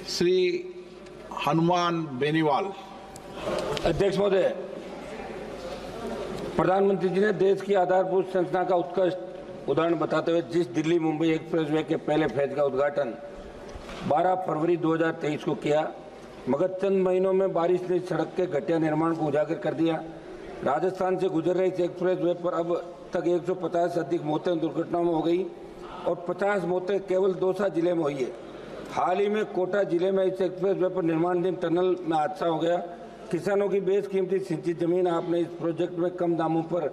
श्री हनुमान बेनीवाल। अध्यक्ष महोदय, प्रधानमंत्री जी ने देश की आधारभूत संरचना का उत्कृष्ट उदाहरण बताते हुए जिस दिल्ली मुंबई एक्सप्रेसवे के पहले फेज का उद्घाटन 12 फरवरी 2023 को किया, मगर चंद महीनों में बारिश ने सड़क के घटिया निर्माण को उजागर कर दिया। राजस्थान से गुजर रहे इस एक्सप्रेसवे पर अब तक 150 से अधिक मौतें दुर्घटनाओं में हो गई और 50 मौतें केवल दौसा जिले में हुई है। हाल ही में कोटा जिले में इस एक्सप्रेसवे पर निर्माणाधीन टनल में हादसा हो गया। किसानों की बेशकीमती सिंचित जमीन आपने इस प्रोजेक्ट में कम दामों पर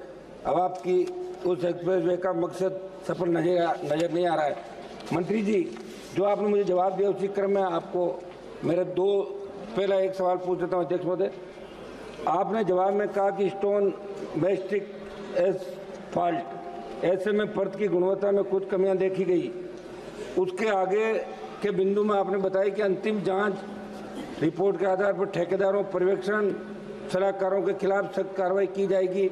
अब आपकी उस एक्सप्रेसवे का मकसद सफल नजर नहीं आ रहा है। मंत्री जी, जो आपने मुझे जवाब दिया उसी क्रम में आपको मेरे पहला एक सवाल पूछ देता हूँ। अध्यक्ष महोदय, आपने जवाब में कहा कि स्टोन मैस्टिक एसफाल्ट ऐसे में परत की गुणवत्ता में कुछ कमियां देखी गई। उसके आगे के बिंदु में आपने बताया कि अंतिम जांच रिपोर्ट के आधार पर ठेकेदारों, पर्यवेक्षण सलाहकारों के खिलाफ सख्त कार्रवाई की जाएगी।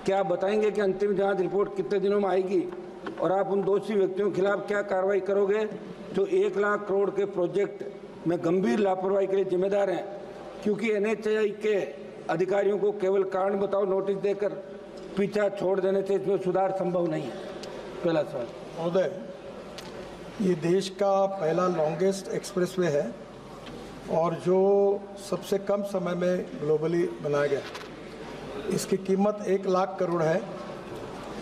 क्या आप बताएंगे कि अंतिम जांच रिपोर्ट कितने दिनों में आएगी और आप उन दोषी व्यक्तियों के खिलाफ क्या कार्रवाई करोगे जो 1 लाख करोड़ के प्रोजेक्ट में गंभीर लापरवाही के लिए जिम्मेदार हैं? क्योंकि NHAI के अधिकारियों को केवल कारण बताओ नोटिस देकर पीछा छोड़ देने से इसमें सुधार संभव नहीं है। पहला सवाल। महोदय, ये देश का पहला लॉन्गेस्ट एक्सप्रेसवे है और जो सबसे कम समय में ग्लोबली बनाया गया। इसकी कीमत 1 लाख करोड़ है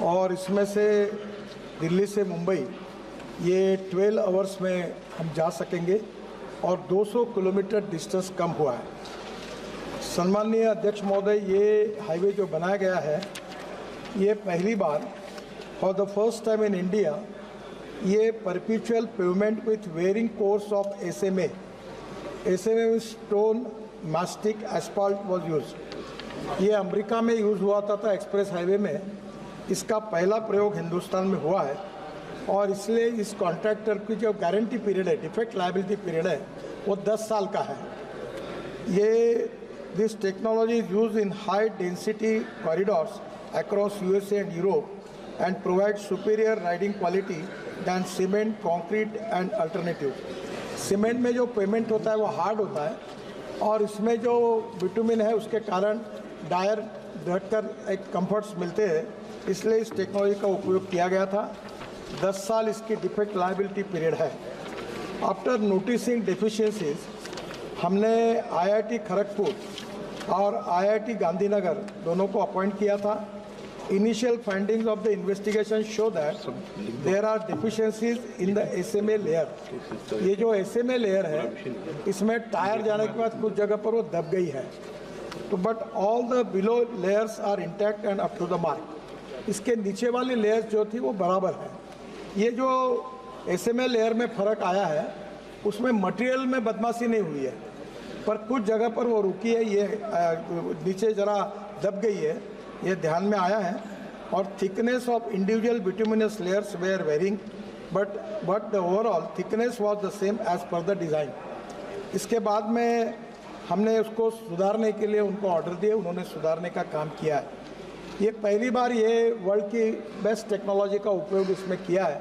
और इसमें से दिल्ली से मुंबई ये 12 आवर्स में हम जा सकेंगे और 200 किलोमीटर डिस्टेंस कम हुआ है। सम्माननीय अध्यक्ष महोदय, ये हाईवे जो बनाया गया है ये पहली बार for the first time in India ये perpetual pavement with wearing course of SMA में stone mastic asphalt was use. ये अमेरिका में यूज़ हुआ था एक्सप्रेस हाईवे में। इसका पहला प्रयोग हिंदुस्तान में हुआ है और इसलिए इस कॉन्ट्रैक्टर की जो गारंटी पीरियड है, डिफेक्ट लायबिलिटी पीरियड है, वो 10 साल का है। ये this technology is use in high density corridors across USA and Europe and provide superior riding quality than cement, concrete and alternative. Cement में जो पेमेंट होता है वो हार्ड होता है और इसमें जो बिटुमिन है उसके कारण टायर ढककर एक कंफर्ट्स मिलते हैं, इसलिए इस टेक्नोलॉजी का उपयोग किया गया था। 10 साल इसकी डिफेक्ट लायबिलिटी पीरियड है। आफ्टर नोटिसिंग डेफिशिएंसीज हमने IIT खड़गपुर और IIT गांधीनगर दोनों को अपॉइंट किया था। Initial findings of the investigation show that there are deficiencies in the SMA layer. ये जो SMA layer है इसमें टायर जाने के बाद कुछ जगह पर वो दब गई है, तो but all the below layers are intact and up to the mark. इसके नीचे वाली लेयर्स जो थी वो बराबर है। ये जो SMA लेयर में फ़र्क आया है उसमें मटेरियल में बदमाशी नहीं हुई है, पर कुछ जगह पर वो रुकी है, ये नीचे ज़रा दब गई है, ये ध्यान में आया है। और thickness of individual bituminous layers were varying but the overall thickness was the same as per the design. इसके बाद में हमने उसको सुधारने के लिए उनको ऑर्डर दिए, उन्होंने सुधारने का काम किया है। ये पहली बार ये वर्ल्ड की बेस्ट टेक्नोलॉजी का उपयोग इसमें किया है।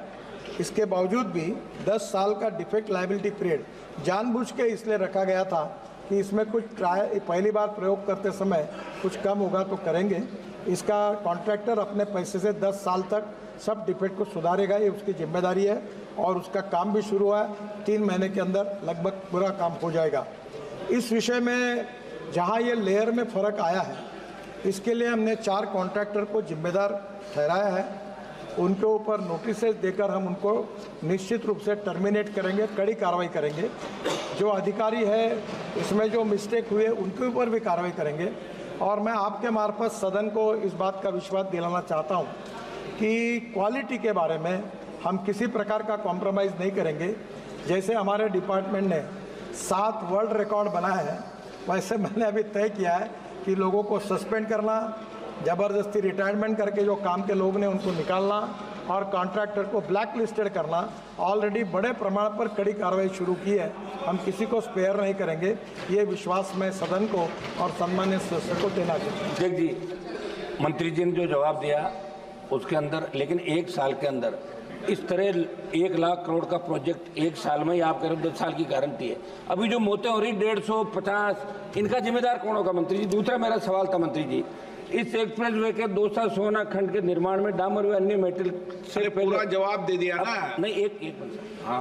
इसके बावजूद भी 10 साल का डिफेक्ट लायबिलिटी पीरियड जानबूझ के इसलिए रखा गया था कि इसमें कुछ पहली बार प्रयोग करते समय कुछ कम होगा तो करेंगे। इसका कॉन्ट्रैक्टर अपने पैसे से 10 साल तक सब डिफेक्ट को सुधारेगा, ये उसकी जिम्मेदारी है और उसका काम भी शुरू हुआ है। 3 महीने के अंदर लगभग पूरा काम हो जाएगा। इस विषय में जहां ये लेयर में फ़र्क आया है इसके लिए हमने 4 कॉन्ट्रैक्टर को जिम्मेदार ठहराया है। उनके ऊपर नोटिसेज देकर हम उनको निश्चित रूप से टर्मिनेट करेंगे, कड़ी कार्रवाई करेंगे। जो अधिकारी है इसमें जो मिस्टेक हुई है उनके ऊपर भी कार्रवाई करेंगे। और मैं आपके मार्फत सदन को इस बात का विश्वास दिलाना चाहता हूं कि क्वालिटी के बारे में हम किसी प्रकार का कॉम्प्रोमाइज़ नहीं करेंगे। जैसे हमारे डिपार्टमेंट ने 7 वर्ल्ड रिकॉर्ड बनाए हैं, वैसे मैंने अभी तय किया है कि लोगों को सस्पेंड करना, ज़बरदस्ती रिटायरमेंट करके जो काम के लोग ने उनको निकालना और कॉन्ट्रैक्टर को ब्लैक लिस्टेड करना। ऑलरेडी बड़े प्रमाण पर कड़ी कार्रवाई शुरू की है, हम किसी को स्पेयर नहीं करेंगे। ये विश्वास मैं सदन को और सम्मानित सदस्य को देना चाहता हूँ। अध्यक्ष जी, मंत्री जी ने जो जवाब दिया उसके अंदर, लेकिन 1 साल के अंदर इस तरह 1 लाख करोड़ का प्रोजेक्ट एक साल में, आप कह रहे हो 10 साल की गारंटी है। अभी जो मौतें हो रही 150, 50, इनका जिम्मेदार कौन होगा मंत्री जी? दूसरा मेरा सवाल था मंत्री जी, इस एक्सप्रेस वे के 200 सोना खंड के निर्माण में डामर व अन्य मेटल से पूरा जवाब दे दिया ना। नहीं, एक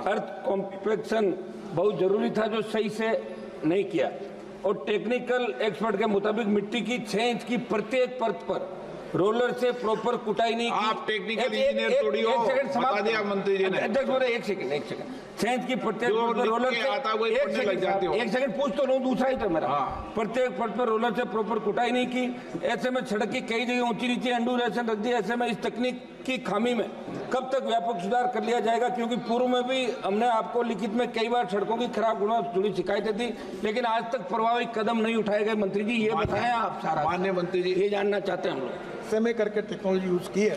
अर्थ कॉम्पैक्शन बहुत जरूरी था जो सही से नहीं किया, और टेक्निकल एक्सपर्ट के मुताबिक मिट्टी की 6 इंच की प्रत्येक परत पर रोलर से प्रॉपर कुटाई नहीं की। आप टेक्निकल इंजीनियर थोड़ी हो, बता दिया मंत्री जी ने। अध्यक्ष बोले एक सेकंड 6 इंच की प्रत्येक परत पर रोलर से, एक सेकंड पूछ तो लूं, दूसरा ही तो मेरा, प्रत्येक परत पर रोलर से प्रॉपर कुटाई नहीं की। ऐसे में सड़क की कई जगह ऊंची नीची एंडूरेशन रख दी। ऐसे में इस तकनीक की खामी में कब तक व्यापक सुधार कर लिया जाएगा? क्योंकि पूर्व में भी हमने आपको लिखित में कई बार सड़कों की खराब गुणवत्ता जुड़ी शिकायतें दी, लेकिन आज तक प्रभावी कदम नहीं उठाए गए। मंत्री जी ये बताएं आप सारा, माननीय मंत्री जी, ये जानना चाहते हैं हम लोग। समय करके टेक्नोलॉजी यूज़ की है,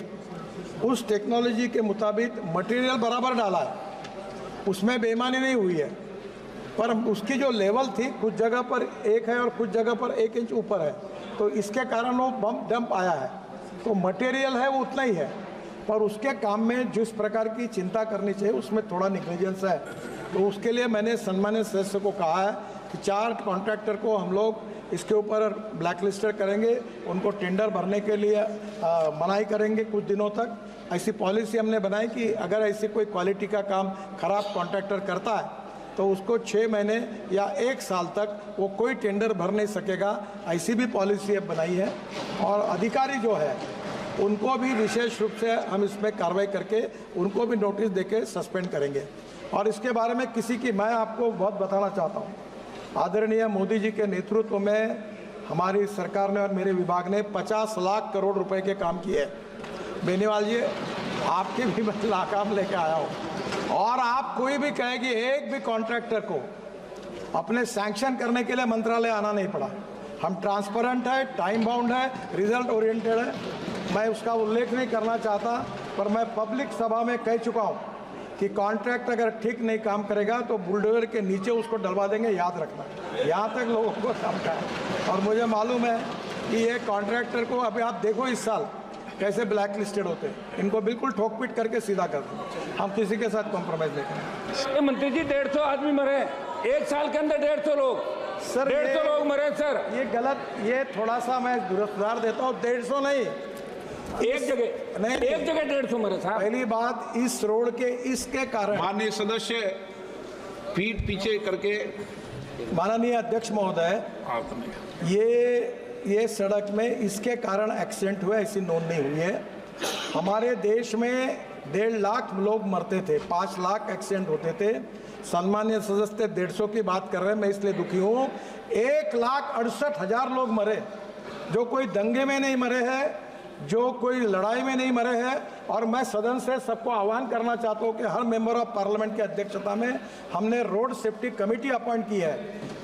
उस टेक्नोलॉजी के मुताबिक मटेरियल बराबर डाला है, उसमें बेईमानी नहीं हुई है, पर उसकी जो लेवल थी कुछ जगह पर 1 है और कुछ जगह पर 1 इंच ऊपर है, तो इसके कारण वो बम डंप आया है। तो मटेरियल है वो उतना ही है, पर उसके काम में जिस प्रकार की चिंता करनी चाहिए उसमें थोड़ा निग्लिजेंस है। तो उसके लिए मैंने सम्मानित सदस्य को कहा है कि 4 कॉन्ट्रैक्टर को हम लोग इसके ऊपर ब्लैक लिस्टेड करेंगे, उनको टेंडर भरने के लिए मनाही करेंगे कुछ दिनों तक। ऐसी पॉलिसी हमने बनाई कि अगर ऐसी कोई क्वालिटी का काम खराब कॉन्ट्रैक्टर करता है तो उसको 6 महीने या 1 साल तक वो कोई टेंडर भर नहीं सकेगा, ऐसी भी पॉलिसी अब बनाई है। और अधिकारी जो है उनको भी विशेष रूप से हम इसमें कार्रवाई करके उनको भी नोटिस देके सस्पेंड करेंगे। और इसके बारे में किसी की, मैं आपको बहुत बताना चाहता हूँ, आदरणीय मोदी जी के नेतृत्व में हमारी सरकार ने और मेरे विभाग ने 50 लाख करोड़ रुपए के काम किए। बेनीवाल जी, आपके भी मैं काम लेके आया हूँ, और आप कोई भी कहे कि एक भी कॉन्ट्रैक्टर को अपने सैंक्शन करने के लिए मंत्रालय आना नहीं पड़ा। हम ट्रांसपेरेंट है, टाइम बाउंड है, रिजल्ट ओरिएंटेड है। मैं उसका उल्लेख नहीं करना चाहता, पर मैं पब्लिक सभा में कह चुका हूँ कि कॉन्ट्रैक्ट अगर ठीक नहीं काम करेगा तो बुलडोजर के नीचे उसको डलवा देंगे, याद रखना। यहाँ तक लोगों को समझा है, और मुझे मालूम है कि ये कॉन्ट्रैक्टर को अभी आप देखो इस साल कैसे ब्लैक लिस्टेड होते हैं, इनको बिल्कुल ठोक पीट करके सीधा कर दें। हम किसी के साथ कॉम्प्रोमाइज़ नहीं करेंगे। मंत्री जी 150 आदमी मरे 1 साल के अंदर, 150 लोग सर, 150 लोग मरे सर। ये गलत, ये थोड़ा सा मैं सुधार देता हूँ, 150 नहीं, एक जगह नहीं, एक जगह 150 मरे साहब। पहली बात, इस रोड के इसके कारण, माननीय सदस्य पीठ पीछे करके, माननीय अध्यक्ष महोदय, ये सड़क में इसके कारण एक्सीडेंट हुआ, ऐसी नोंद नहीं हुई है। हमारे देश में 1.5 लाख लोग मरते थे, 5 लाख एक्सीडेंट होते थे। सम्मानीय सदस्य 150 की बात कर रहे हैं, मैं इसलिए दुखी हूँ। 1,68,000 लोग मरे, जो कोई दंगे में नहीं मरे हैं, जो कोई लड़ाई में नहीं मरे हैं। और मैं सदन से सबको आह्वान करना चाहता हूँ कि हर मेंबर ऑफ पार्लियामेंट की अध्यक्षता में हमने रोड सेफ्टी कमेटी अपॉइंट की है,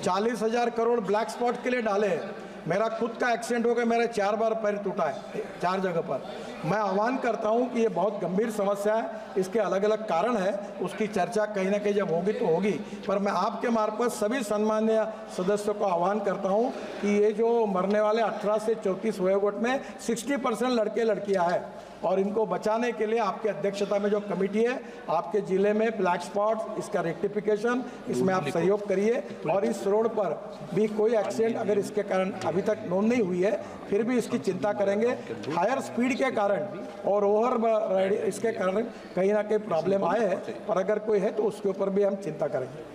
40,000 करोड़ ब्लैक स्पॉट के लिए डाले हैं। मेरा खुद का एक्सीडेंट हो गया, मेरा 4 बार पैर टूटा है 4 जगह पर। मैं आह्वान करता हूं कि ये बहुत गंभीर समस्या है, इसके अलग अलग कारण है, उसकी चर्चा कहीं ना कहीं जब होगी तो होगी। पर मैं आपके मार्फत सभी सम्मानीय सदस्यों को आह्वान करता हूं कि ये जो मरने वाले 18 से 34 वयोगोट में 60% लड़के लड़कियां हैं, और इनको बचाने के लिए आपके अध्यक्षता में जो कमेटी है, आपके जिले में ब्लैक स्पॉट, इसका रेक्टिफिकेशन, इसमें आप सहयोग करिए। और इस रोड पर भी कोई एक्सीडेंट अगर इसके कारण अभी तक नोंद नहीं हुई है, फिर भी इसकी चिंता करेंगे। हायर स्पीड के कारण और ओवर इसके कारण कहीं ना कहीं प्रॉब्लम आए हैं, पर अगर कोई है तो उसके ऊपर भी हम चिंता करेंगे।